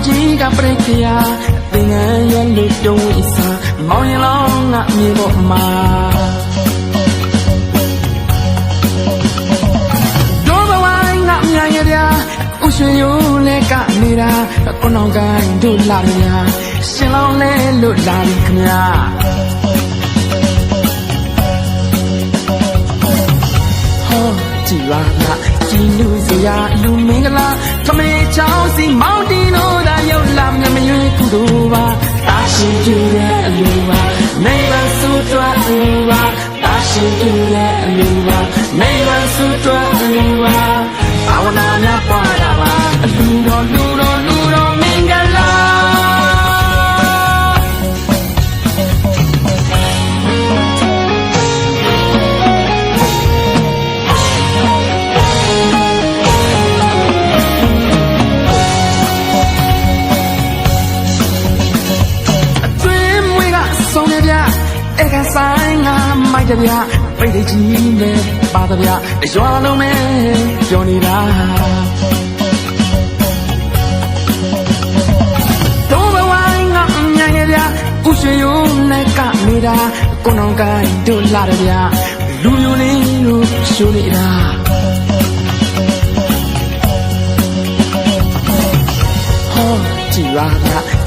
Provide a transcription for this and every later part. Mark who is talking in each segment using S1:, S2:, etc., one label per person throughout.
S1: ကြီးကပြိခရာသင်္ကန်းရွက်လို့တုံးဝိစာမောင်ရင်လောင်းငါမြေပေါ်မှာဒိုးဘဝငါမြန်ရတဲ့ဥရှင်ယိုလဲကနေ ကိုနောင်ကိုင်းတို့လာရရှင်လောင်းလဲလို့လာပြီခင်ဗျာဟောကြည်လာကြည်လူစရာလူမင်္ဂလာထမေချောင်းစီမောင်တီတို့သာရောက်လာမြမရွေးကုသိုလ်ပါတာရှိကျူတဲ့အလူပါနေပါစုတွားအလူပါတာရှိကျူတဲ့အလူပါနေပါစုတွားအလူပါဘာဝနာများပွားတာပါအလူတော်လူတော်လူတော်မင်္ဂလာဆိုင်ငါမိုက်ကြဗျပိတ်တကြီးနဲ့ပါတဗျရွာလုံးနဲ့ပြောနေတာတို့ဘဝငါညံ့ရဗျဥရွှေယုံနဲ့ကနေတာကိုနောင်ကိုင်းတို့လာတယ်ဗျလူမျိုးလေးတို့ရှိုးနေတာဟောကြည်လာ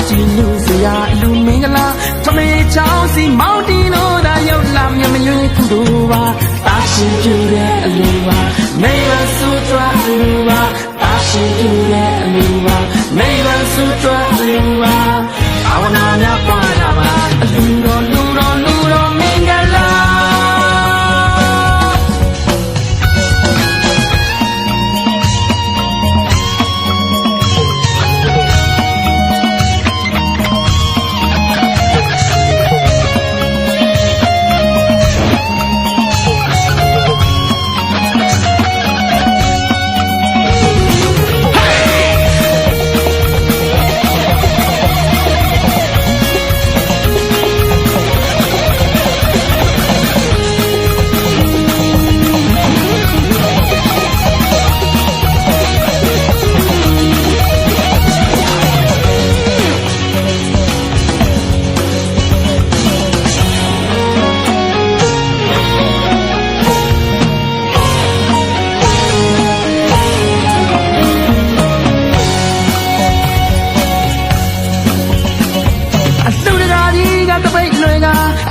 S1: ကြည်လူစရာလူမင်္ဂလာထမေချောင်းစီမောင်တီတို့သာရောက်လာမြမရွေးကုသိုလ်ပါတာရှိကျူတဲ့အလူပါနေပါစုတွားအလူပါတာရှိကျူတဲ့အလူပါနေပါစုတွားအလူပါဘာဝနာများပွားတာပါအလူတော်လူတော်လူတော်မင်္ဂလာ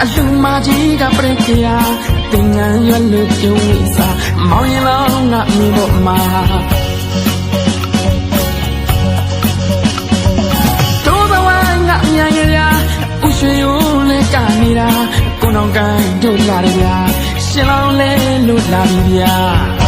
S1: အလူမကြီးကပြိခရာသင်္ကန်းရွက်လို့ပြုံးဝိစာမောင်ရင်လောင်းငါမြေပေါ်မှာတို့ဘဝငါညံ့ရဥရွှေယုံနဲ့ကနေတာကိုနောင်ကိုင်းတို့လာတယ်ဗျာရှင်လောင်းလဲလို့လာပြီဗျာ